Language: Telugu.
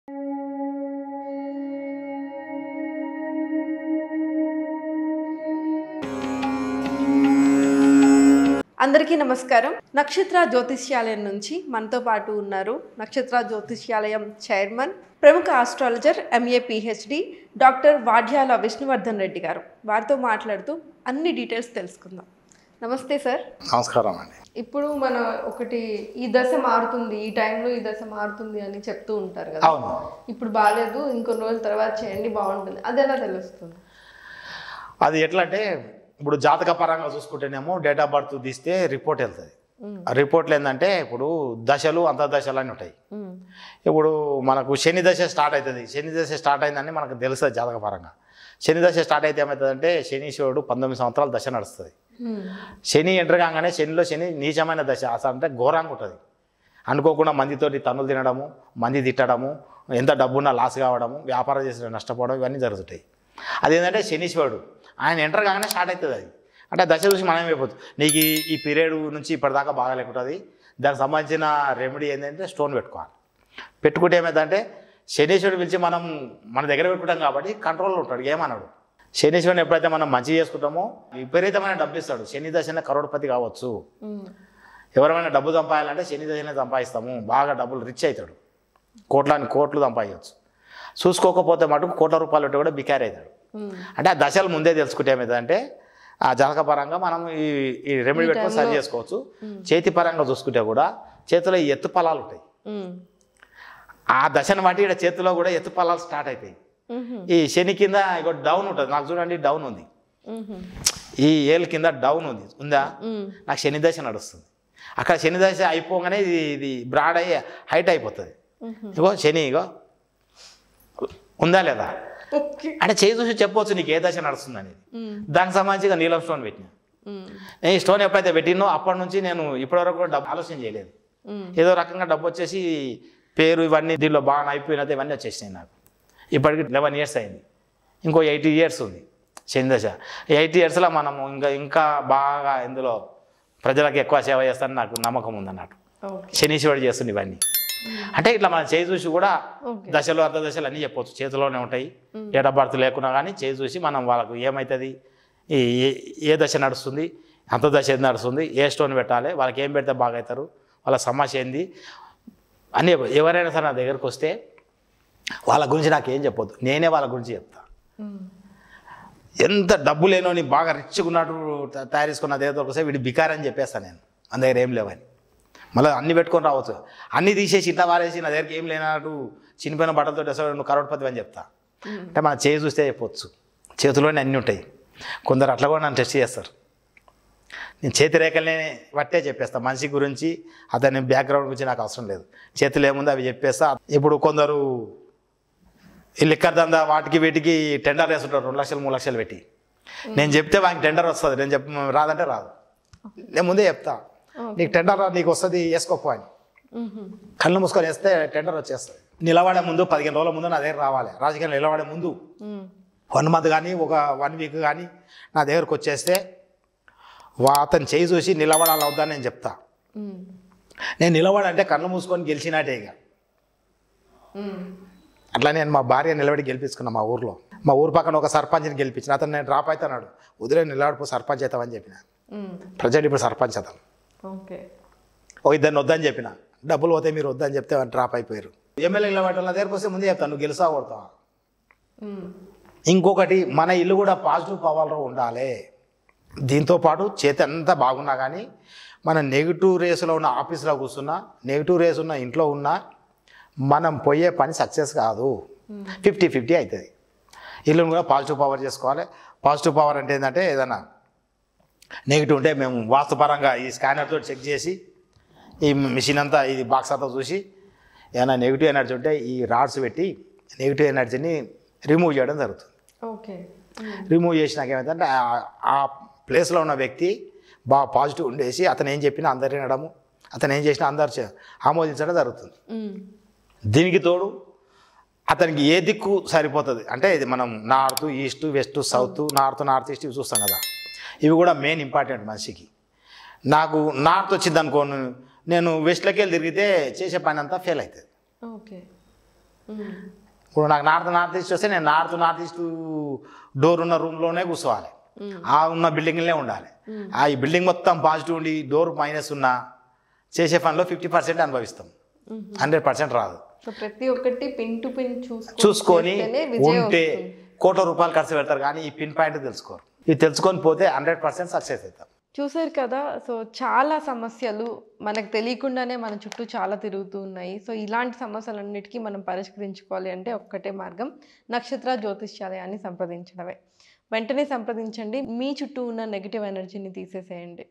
అందరికీ నమస్కారం. నక్షత్ర జ్యోతిష్యాలయం నుంచి మనతో పాటు ఉన్నారు నక్షత్ర జ్యోతిష్యాలయం చైర్మన్, ప్రముఖ astrologer, MA PhD doctor Vadyala Vishnuvardhan Reddy గారు. వారితో మాట్లాడుతూ అన్ని డీటెయిల్స్ తెలుసుకుందాం. నమస్తే సార్. నమస్కారం అండి. ఇప్పుడు మన ఒకటి ఈ దశ మారుతుంది, ఈ టైంలో ఈ దశ మారుతుంది అని చెప్తూ ఉంటారు కదా. అవును. ఇప్పుడు బాగాలేదు, ఇంకొన్ని రోజుల తర్వాత చేయండి బాగుంటుంది, అది ఎలా తెలుస్తుంది? అది ఎట్లా అంటే ఇప్పుడు జాతక పరంగా చూసుకుంటేనేమో డేట్ ఆఫ్ బర్త్ తీస్తే రిపోర్ట్ వెళ్తుంది. ఆ రిపోర్ట్లు ఏంటంటే ఇప్పుడు దశలు అంతర్దశలు అని ఉంటాయి. ఇప్పుడు మనకు శని దశ స్టార్ట్ అవుతుంది. శని దశ స్టార్ట్ అయిందని మనకు తెలుస్తుంది జాతక పరంగా. శని దశ స్టార్ట్ అయితే ఏమవుతుందంటే శనీశ్వరుడు 19 సంవత్సరాలు దశ నడుస్తుంది. శని ఎంటర్ కాగానే శని నీచమైన దశ అసలు అంటే ఘోరంగా ఉంటుంది. అనుకోకుండా మందితోటి తన్నులు తినడము, మంది తిట్టడము, ఎంత డబ్బున్నా లాస్ కావడము, వ్యాపారం చేసిన నష్టపోవడం, ఇవన్నీ జరుగుతాయి. అదేంటంటే శనీశ్వరుడు ఆయన ఎంటర్ కాగానే స్టార్ట్ అవుతుంది. అది అంటే దశ చూసి మనం అయిపోతుంది. నీకు ఈ పీరియడ్ నుంచి ఇప్పటిదాకా బాగా లేకుంటుంది. దానికి సంబంధించిన రెమెడీ ఏంటంటే స్టోన్ పెట్టుకోవాలి. పెట్టుకుంటే ఏమైందంటే శనీశ్వరుడు పిలిచి మనం మన దగ్గర పెట్టుకుంటాం కాబట్టి కంట్రోల్లో ఉంటాడు, ఏమన్నాడు. శనీశ్వరుని ఎప్పుడైతే మనం మంచి చేసుకుంటామో విపరీతమైన డబ్బు ఇస్తాడు. శని దశనే కరోడ్పతి కావచ్చు. ఎవరైనా డబ్బు సంపాదాలంటే శని దశనే సంపాదిస్తాము. బాగా డబ్బులు రిచ్ అవుతాడు, కోట్లు సంపాదించవచ్చు. చూసుకోకపోతే మటుకు కోట్ల రూపాయలు పెట్టి కూడా బికారి అవుతాడు. అంటే ఆ దశలు ముందే తెలుసుకుంటే ఏమవుతుందంటే ఆ జాతక పరంగా మనం ఈ రెమెడీ పెట్టుకొని సరి చేసుకోవచ్చు. చేతి పరంగా చూసుకుంటే కూడా చేతిలో ఈ ఎత్తు పొలాలు ఉంటాయి. ఆ దశను బట్టి ఇక్కడ చేతిలో కూడా ఎత్తు పొలాలు స్టార్ట్ అవుతాయి. ఈ శని కింద ఇక డౌన్ ఉంటుంది. నాకు చూడండి డౌన్ ఉంది, ఈ ఏళ్ళ కింద డౌన్ ఉందా. నాకు శని దశ నడుస్తుంది. అక్కడ శని దశ అయిపోగానే ఇది బ్రాడ్ అయ్యి హైట్ అయిపోతుంది. ఇగో శని ఇగో ఉందా లేదా అంటే చేయి చూసి చెప్పవచ్చు నీకు ఏ దశ నడుస్తుంది అనేది. దానికి సంబంధించి నీలం స్టోన్ పెట్టినా. నేను ఈ స్టోన్ ఎప్పుడైతే పెట్టినో అప్పటి నుంచి నేను ఇప్పటివరకు కూడా డబ్బు ఆలోచన చేయలేదు. ఏదో రకంగా డబ్బు వచ్చేసి పేరు ఇవన్నీ దీనిలో బాగా అయిపోయినది, ఇవన్నీ వచ్చేసినాయి నాకు. ఇప్పటికి 11 years అయింది. ఇంకో 80 years ఉంది శని దశ. 80 yearsలో మనము ఇంకా బాగా ఇందులో ప్రజలకు ఎక్కువ సేవ చేస్తానని నాకు నమ్మకం ఉందన్నట్టు. శనీశ్వరుడు చేస్తుంది ఇవన్నీ. అంటే ఇట్లా మనం చేయి చూసి కూడా దశలు అంతర్దశలు అన్నీ చెప్పవచ్చు. చేతిలోనే ఉంటాయి. డేట్ ఆఫ్ బర్త్ లేకున్నా కానీ చేయి చూసి మనం వాళ్ళకు ఏమవుతుంది, ఏ దశ నడుస్తుంది, అంతర్దశ ఏది నడుస్తుంది, ఏ స్టోన్ పెట్టాలి, వాళ్ళకి ఏం పెడితే బాగా అవుతారు, వాళ్ళ సమస్య ఏంది అని ఎవరైనా సరే నా దగ్గరకు వస్తే వాళ్ళ గురించి నాకేం చెప్పొద్దు, నేనే వాళ్ళ గురించి చెప్తా. ఎంత డబ్బు లేనోని బాగా రిచ్గా ఉన్నట్టు తయారు చేసుకున్న దగ్గర వస్తే వీడి బికారి అని చెప్పేస్తాను నేను. మన దగ్గర ఏం లేవని మళ్ళీ అన్నీ పెట్టుకొని రావచ్చు. అన్నీ తీసేసి ఇట్లా వారేసి నా దగ్గరికి ఏం లేనట్టు చినిపోయిన బట్టలతో అసలు నువ్వు కరోడ్పతి అని చెప్తా. అంటే మన చేయి చూస్తే చెప్పవచ్చు. చేతిలోనే అన్నీ ఉంటాయి. కొందరు అట్లా కూడా నన్ను టెస్ట్ చేస్తారు. నేను చేతి రేఖలనే బట్టే చెప్పేస్తాను. మనిషి గురించి అతని బ్యాక్గ్రౌండ్ గురించి నాకు అవసరం లేదు. చేతులు ఏముందో అవి చెప్పేస్తా. ఇప్పుడు కొందరు ఈ లిక్కర్ దందా వాటికి వీటికి టెండర్ వేస్తుంటారు 2 లక్షలు 3 లక్షలు పెట్టి. నేను చెప్తే వానికి టెండర్ వస్తుంది, నేను రాదంటే రాదు. నేను ముందే చెప్తా, నీకు టెండర్ నీకు వస్తుంది వేసుకోపో అని. కళ్ళు మూసుకొని వేస్తే టెండర్ వచ్చేస్తుంది. నిలబడే ముందు 15 రోజుల ముందు నా దగ్గర రావాలి. రాజకీయాలు నిలబడే ముందు 1 month కానీ 1 week కానీ నా దగ్గరకు వచ్చేస్తే అతను చేయి చూసి నిలబడాలి అవుద్దని నేను చెప్తా. నేను నిలబడంటే కళ్ళు మూసుకొని గెలిచినట్టే. ఇక అట్లా నేను మా భార్య నిలబడి గెలిపించుకున్నా. మా ఊర్లో మా ఊరు పక్కన ఒక సర్పంచ్ని గెలిపించిన. అతను నేను డ్రాప్ అవుతున్నాడు, వదిలే నిలబడిపో సర్పంచ్ అవుతామని చెప్పిన. ప్రజెంట్ ఇప్పుడు సర్పంచ్ అతను. ఓ ఇద్దరిని వద్దని చెప్పిన, డబ్బులు పోతే మీరు వద్దని చెప్తే డ్రాప్ అయిపోయారు. ఎమ్మెల్యే నిలబడి నా దగ్గరకు వస్తే ముందే చెప్తాను, నువ్వు గెలుసా కొడతావా. ఇంకొకటి మన ఇల్లు కూడా పాజిటివ్ పవర్లో ఉండాలి. దీంతోపాటు చేతి అంతా బాగున్నా కానీ మన నెగిటివ్ రేసులో ఉన్న ఆఫీస్లో కూర్చున్నా, నెగిటివ్ రేస్ ఉన్న ఇంట్లో ఉన్నా మనం పోయే పని సక్సెస్ కాదు. 50-50 అవుతుంది. ఇల్లును కూడా పాజిటివ్ పవర్ చేసుకోవాలి. పాజిటివ్ పవర్ అంటే ఏంటంటే ఏదైనా నెగిటివ్ ఉంటే మేము వాస్తుపరంగా ఈ స్కానర్తో చెక్ చేసి ఈ మిషన్ అంతా ఇది బాక్స్ అంతా చూసి ఏమైనా నెగిటివ్ ఎనర్జీ ఉంటే ఈ రాడ్స్ పెట్టి నెగిటివ్ ఎనర్జీని రిమూవ్ చేయడం జరుగుతుంది. రిమూవ్ చేసినాక ఏమైందంటే ఆ ప్లేస్లో ఉన్న వ్యక్తి బాగా పాజిటివ్ ఉండేసి అతను ఏం చెప్పినా అందరు వినడము, అతను ఏం చేసినా అందరు ఆమోదించడం జరుగుతుంది. దీనికి తోడు అతనికి ఏ దిక్కు సరిపోతుంది అంటే ఇది మనం north east west south north east ఇవి చూస్తాం కదా, ఇవి కూడా మెయిన్ ఇంపార్టెంట్ మనిషికి. నాకు నార్త్ వచ్చింది అనుకోను, నేను వెస్ట్లోకి వెళ్ళి తిరిగితే చేసే పని అంతా ఫెయిల్ అవుతుంది. ఇప్పుడు నాకు నార్త్ ఈస్ట్ వస్తే నేను నార్త్ ఈస్ట్ డోర్ ఉన్న రూమ్లోనే కూర్చోవాలి, ఆ ఉన్న బిల్డింగ్లోనే ఉండాలి. ఆ ఈ బిల్డింగ్ మొత్తం పాజిటివ్ ఉండి డోర్ మైనస్ ఉన్నా చేసే పనిలో 50% అనుభవిస్తాం, 100% రాదు. సో ప్రతి ఒక్కటి పిన్ టు పిన్ చూసుకొని ఉంటే కోట్ల రూపాయలు ఖర్చు పెడతారు, కానీ ఈ పిన్ పాయింట్ తెలుసుకోరు. ఇది తెలుసుకొని పోతే 100% సక్సెస్ అవుతాం. చూసారు కదా. సో చాలా సమస్యలు మనకు తెలియకుండానే మన చుట్టూ చాలా తిరుగుతూ ఉన్నాయి. సో ఇలాంటి సమస్యలన్నిటికీ మనం పరిష్కరించుకోవాలి అంటే ఒక్కటే మార్గం, నక్షత్ర జ్యోతిష్యాలయాన్ని సంప్రదించడమే. వెంటనే సంప్రదించండి, మీ చుట్టూ ఉన్న నెగిటివ్ ఎనర్జీని తీసేసేయండి.